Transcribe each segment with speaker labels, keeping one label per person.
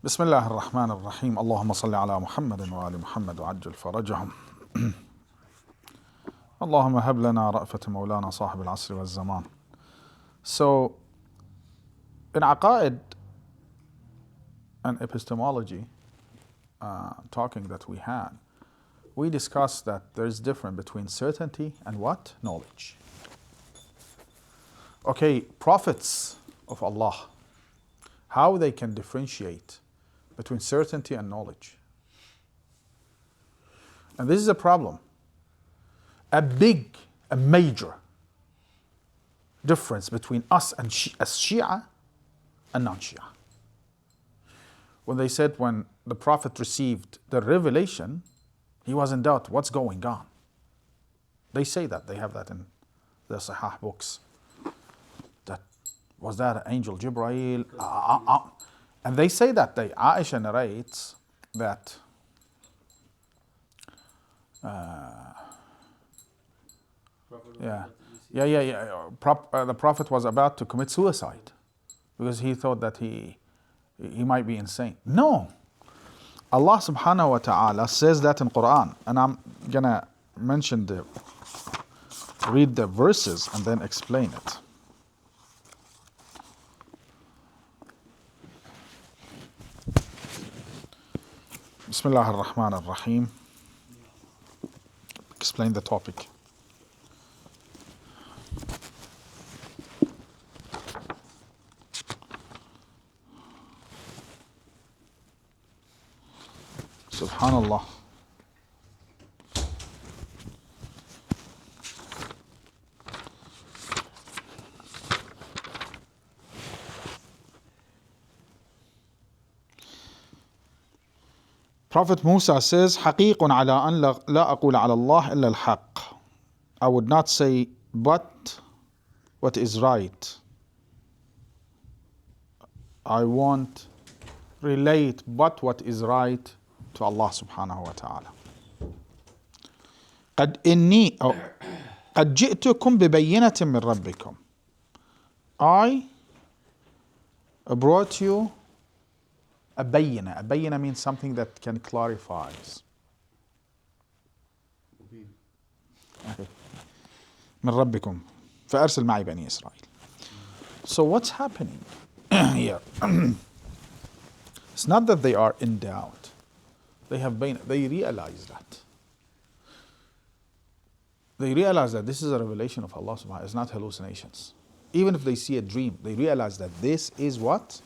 Speaker 1: بسم الله الرحمن الرحيم اللهم صل على محمد وآل محمد وعجل فرجهم اللهم هب لنا رأفة مولانا صاحب العصر والزمان. So in Aqaid and epistemology talking that we had, we discussed that there is difference between certainty and what? Knowledge. Okay, prophets of Allah, how they can differentiate between certainty and knowledge. And this is a problem. A major difference between us and Shia and non-Shia. When they said when the Prophet received the revelation, he was in doubt, what's going on? They say that, they have that in the Sahih books. That was that an angel Jibreel? And they say that, Aisha narrates that the Prophet was about to commit suicide because he thought that he might be insane. No. Allah subhanahu wa ta'ala says that in Quran, and I'm gonna read the verses and then explain it. Bismillah ar-Rahman ar-Rahim. Explain the topic. Subhanallah. Prophet Musa says, حقيق على أن لا أقول على الله إلا الحق. I would not say but what is right. I won't relate but what is right to Allah subhanahu wa ta'ala. قد جئتكم ببينة من ربكم. I brought you a bayina. A bayina means something that can clarify. Okay. من ربكم فأرسل معي بني إسرائيل. So what's happening here? It's not that they are in doubt. They realize that. They realize that this is a revelation of Allah subhanahu wa ta'ala. It's not hallucinations. Even if they see a dream, they realize that this is what?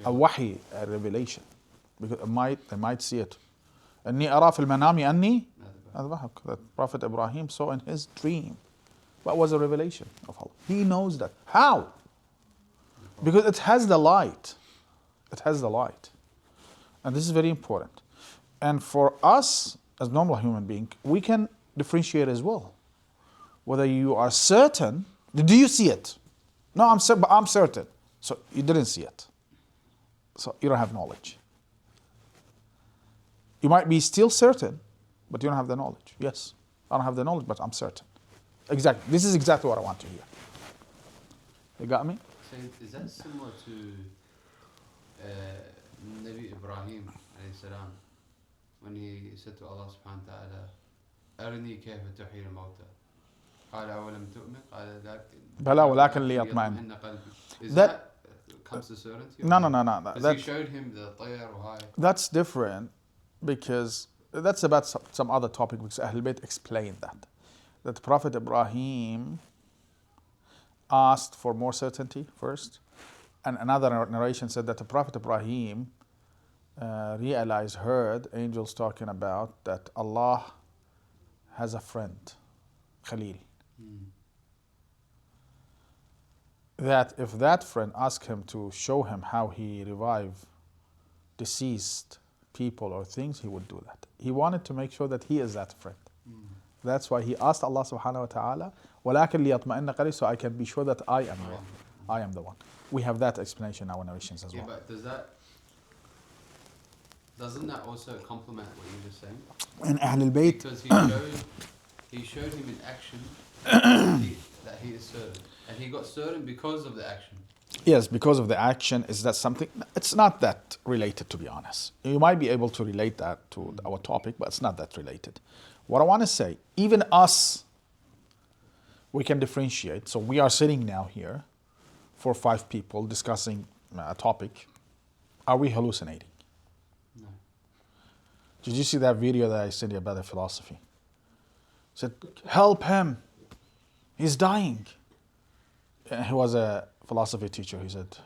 Speaker 1: A wahi, a revelation. Because they might see it. أني أرى في المنام أني أذبحك. That Prophet Ibrahim saw in his dream. What was a revelation of Allah? He knows that. How? Because it has the light. It has the light. And this is very important. And for us, as normal human beings, we can differentiate as well. Whether you are certain, do you see it? No, I'm certain. So you didn't see it. So you don't have knowledge. You might be still certain, but you don't have the knowledge. Yes, I don't have the knowledge, but I'm certain. Exactly. This is exactly what I want to hear. You got me?
Speaker 2: So is that similar to Nabi Ibrahim alayhi salam when he said to Allah subhanahu wa ta'ala, أرني كيف تحيي الموتى قال أولم تؤمن قال
Speaker 1: بلى ولكن ليطمئن.
Speaker 2: That comes to certainty?
Speaker 1: No.
Speaker 2: Because he showed him the طير وهاي.
Speaker 1: That's different because that's about some other topic because Ahl Bayt explained that Prophet Ibrahim asked for more certainty first, and another narration said that the Prophet Ibrahim heard angels talking about that Allah has a friend, Khalil. That if that friend asked him to show him how he revived deceased people or things, he would do that. He wanted to make sure that he is that friend. That's why he asked Allah subhanahu wa ta'ala, وَلَكِنْ لِيَطْمَئِنَّ قَلْبِي, so I can be sure that I am the one. We have that explanation in our narrations as well.
Speaker 2: Yeah, but doesn't that also complement what you were just saying?
Speaker 1: In Ahl al-Bayt,
Speaker 2: because he showed him in action that he is certain, and he got certain because of the action.
Speaker 1: Yes, because of the action. Is that something? It's not that related, to be honest. You might be able to relate that to our topic, but it's not that related. What I want to say, even us, we can differentiate. So we are sitting now here, 4 or 5 people discussing a topic. Are we hallucinating?
Speaker 2: No.
Speaker 1: Did you see that video that I sent you about the philosophy? Said, help him, he's dying. And he was a philosophy teacher. He said,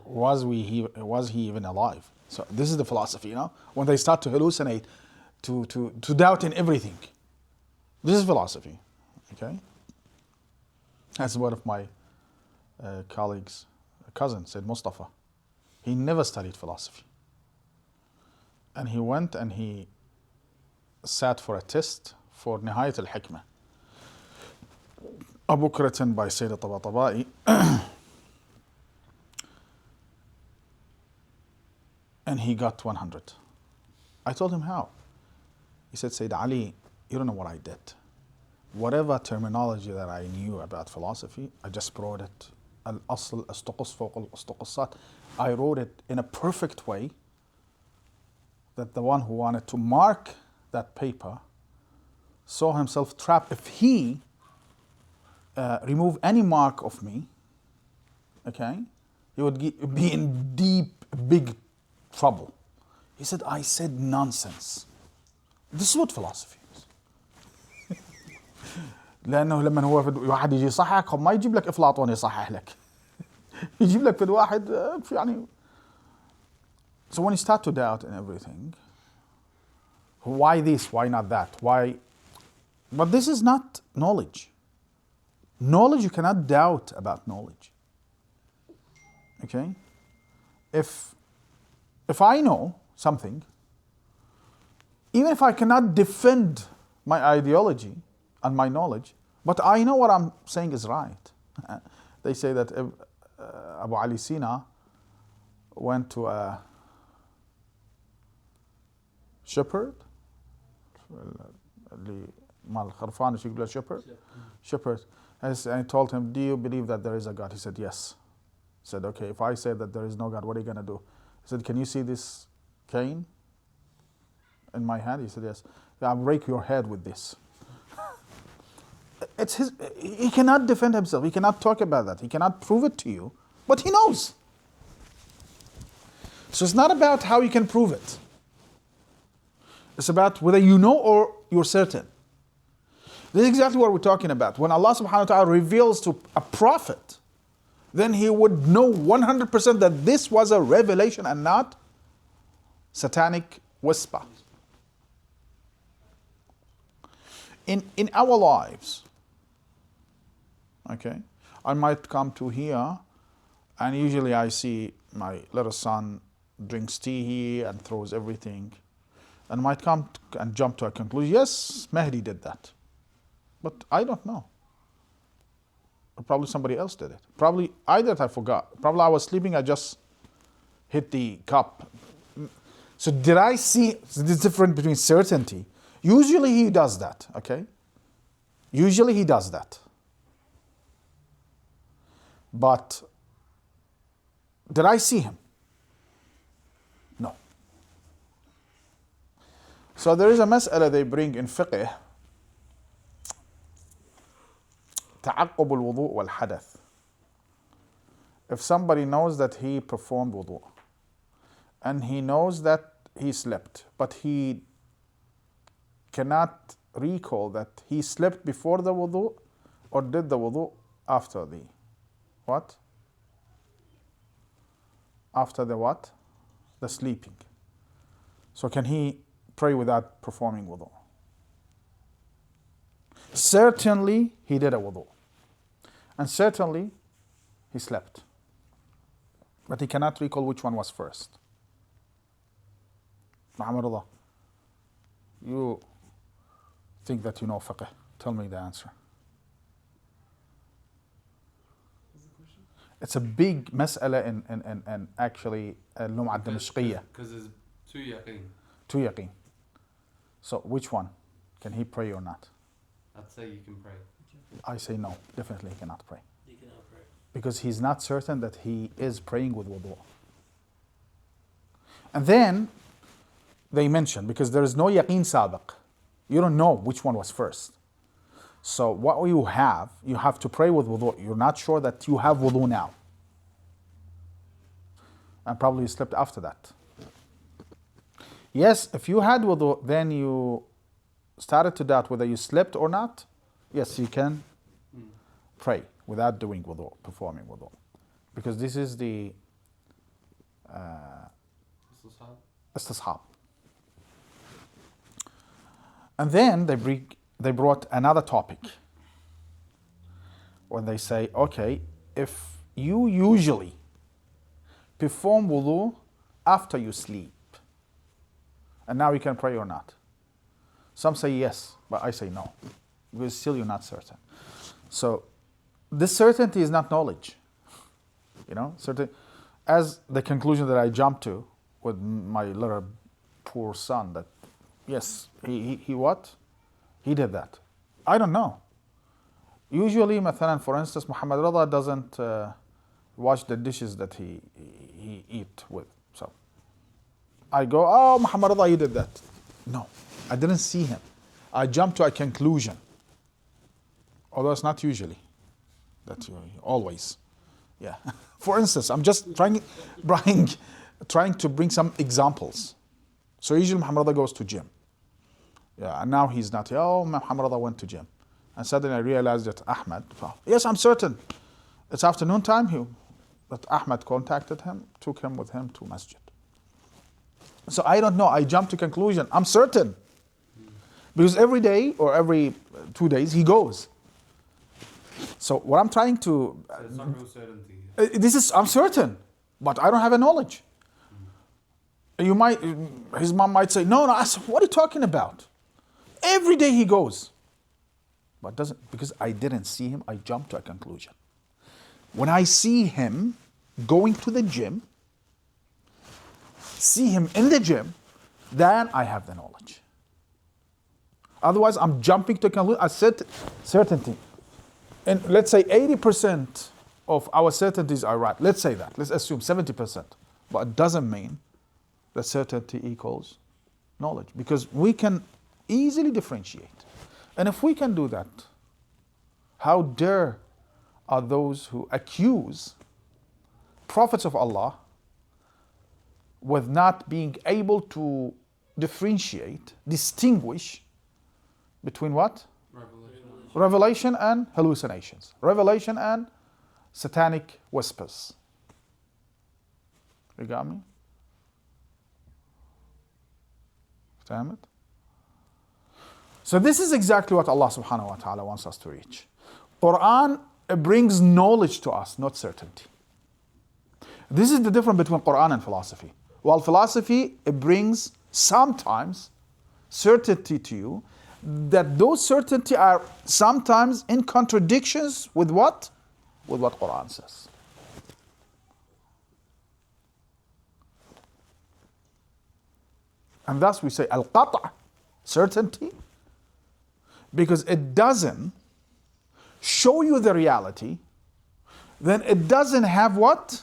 Speaker 1: was he even alive? So this is the philosophy, you know? When they start to hallucinate, to doubt in everything. This is philosophy, okay? As one of my colleagues, a cousin, said, Mustafa, he never studied philosophy. And he went and he sat for a test for نهاية الحكمة. A book written by Sayyid Tabatabai. And he got 100. I told him how. He said, Sayyid Ali, you don't know what I did. Whatever terminology that I knew about philosophy, I just wrote it. الأصل استقص فوق الاستقصات. I wrote it in a perfect way that the one who wanted to mark that paper saw himself trapped. If he remove any mark of me, okay, he would be in deep, big trouble. He said, I said nonsense. This is what philosophy is. لأنه لما هو واحد يجي يصحح ما يجيب لك أفلاطون يصحح لك. يجيب لك في واحد يعني. So when you start to doubt and everything, why this, why not that, why? But this is not knowledge. Knowledge, you cannot doubt about knowledge. Okay? If I know something, even if I cannot defend my ideology and my knowledge, but I know what I'm saying is right. They say that Abu Ali Sina went to a shepherd, shepherd, and he told him, do you believe that there is a God? He said, yes. He said, okay, if I say that there is no God, what are you going to do? He said, can you see this cane in my hand? He said, yes. I'll break your head with this. He cannot defend himself. He cannot talk about that. He cannot prove it to you, but he knows. So it's not about how you can prove it. It's about whether you know or you're certain. This is exactly what we're talking about. When Allah subhanahu wa ta'ala reveals to a prophet, then he would know 100% that this was a revelation and not satanic whisper. In our lives, okay, I might come to here and usually I see my little son drinks tea here and throws everything, and might come and jump to a conclusion, yes, Mahdi did that. But I don't know. Or probably somebody else did it. Probably I did, I forgot. Probably I was sleeping, I just hit the cup. So did I see the difference between certainty? Usually he does that, okay? Usually he does that. But did I see him? No. So there is a mas'ala they bring in fiqh, تعقب الوضوء والحدث. If somebody knows that he performed wudu and he knows that he slept, but he cannot recall that he slept before the wudu or did the wudu after the what? After the what? The sleeping. So can he pray without performing wudu? Certainly he did a wudu. And certainly he slept. But he cannot recall which one was first. Muhammad Allah, you think that you know fiqh. Tell me the answer. It's a big mas'ala in actually Lum'at Damashqiyya.
Speaker 2: Because there's 2 yaqeen.
Speaker 1: 2 yaqeen. So which one? Can he pray or not?
Speaker 2: I'd say you can pray.
Speaker 1: I say no, definitely he cannot pray.
Speaker 3: You cannot pray.
Speaker 1: because he's not certain that he is praying with wudu. And then they mention, because there is no yaqeen sabiq, you don't know which one was first. So what you have to pray with wudu. You're not sure that you have wudu now. And probably you slept after that. Yes, if you had wudu, then you started to doubt whether you slept or not, yes, you can pray without doing wudu, performing wudu. Because this is the istishab. And then they brought another topic when they say, okay, if you usually perform wudu after you sleep, and now you can pray or not. Some say yes, but I say no, because still you're not certain. So this certainty is not knowledge. Certain, as the conclusion that I jumped to with my little poor son, that yes, he what? He did that. I don't know. Usually, مثلا, for instance, Muhammad Rada doesn't wash the dishes that he eat with. So I go, oh, Muhammad Rada, you did that. No, I didn't see him. I jumped to a conclusion. Although it's not usually. That you always. Yeah. For instance, I'm just trying to bring some examples. So usually Muhammad Rada goes to gym. Yeah, and now he's not here. Oh, Muhammad Rada went to gym. And suddenly I realized that Ahmed, yes, I'm certain. It's afternoon time, that Ahmed contacted him, took him with him to masjid. So I don't know, I jumped to conclusion. I'm certain. Because every day or every 2 days he goes. So what I'm trying to...
Speaker 2: It's not real certainty.
Speaker 1: I'm certain, but I don't have a knowledge. His mom might say, no, I said, what are you talking about? Every day he goes. But because I didn't see him, I jumped to a conclusion. When I see him going to the gym, see him in the gym, then I have the knowledge. Otherwise, I'm jumping to a conclusion. I said certainty. And let's say 80% of our certainties are right. Let's say that. Let's assume 70%. But it doesn't mean that certainty equals knowledge, because we can easily differentiate. And if we can do that, how dare are those who accuse prophets of Allah with not being able to differentiate, distinguish between what? Revelation and hallucinations. Revelation and satanic whispers. You got me? Damn it. So this is exactly what Allah subhanahu wa ta'ala wants us to reach. Quran brings knowledge to us, not certainty. This is the difference between Quran and philosophy. While philosophy, it brings sometimes certainty to you, that those certainty are sometimes in contradictions with what? With what Quran says. And thus we say al-qat', certainty, because it doesn't show you the reality, then it doesn't have what?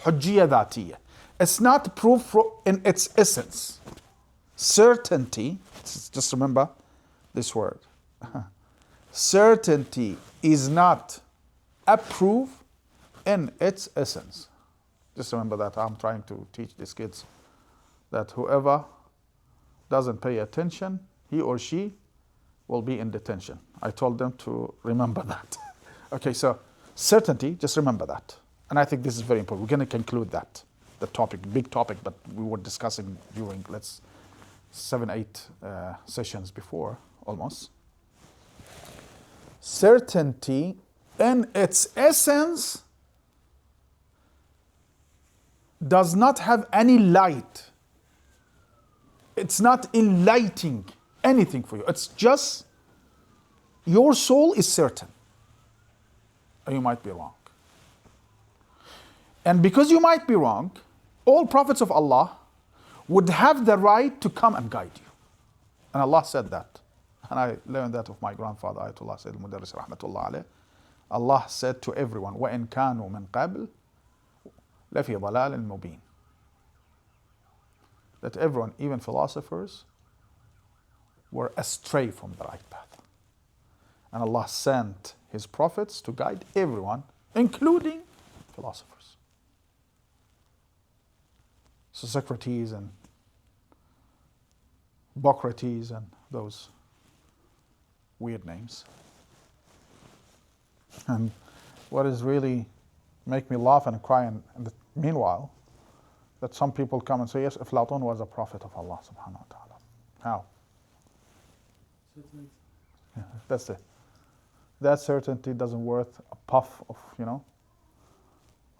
Speaker 1: Hujjiyya dhatiyya. It's not proof in its essence. Certainty, just remember this word. Certainty is not a proof in its essence. Just remember that. I'm trying to teach these kids that whoever doesn't pay attention, he or she will be in detention. I told them to remember that. Okay, so certainty, just remember that. And I think this is very important. We're going to conclude that, the topic, big topic, but we were discussing during 7-8 sessions before, almost. Certainty in its essence does not have any light. It's not enlightening anything for you. It's just your soul is certain. And you might be wrong. And because you might be wrong, all prophets of Allah would have the right to come and guide you. And Allah said that. And I learned that of my grandfather, Ayatollah Sayyid al-Mudarris rahmatullah alayh. Allah said to everyone, وَإِن كَانُوا مِن قَبْلِ لَفِي ضَلَالٍ مُبِينٍ. That everyone, even philosophers, were astray from the right path. And Allah sent His prophets to guide everyone, including philosophers. So Socrates and Bocrates and those weird names. And what is really make me laugh and cry in the meanwhile, that some people come and say, yes, Aflatun was a prophet of Allah subhanahu wa ta'ala. How? Yeah, that's it. That certainty doesn't worth a puff of,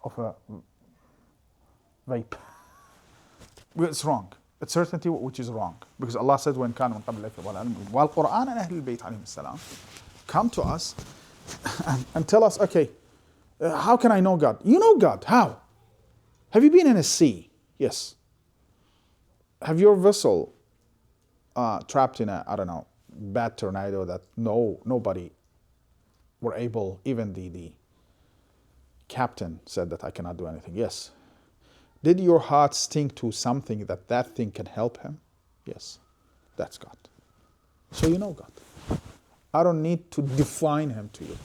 Speaker 1: of a vape. It's wrong. It's certainty which is wrong. Because Allah said, when كان من قبل while Quran and Ahlul Bayt alayhim salam come to us and tell us, okay, how can I know God? You know God. How? Have you been in a sea? Yes. Have your vessel trapped in a, I don't know, bad tornado that nobody were able, even the captain said that I cannot do anything. Yes. Did your heart stink to something that thing can help him? Yes. That's God. So you know God. I don't need to define Him to you.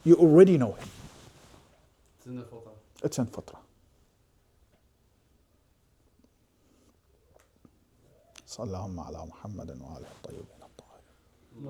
Speaker 1: You already know Him.
Speaker 2: It's in the fitrah.
Speaker 1: It's in fitrah. صلى اللهم على محمد وآله الطيبين الطاهرين.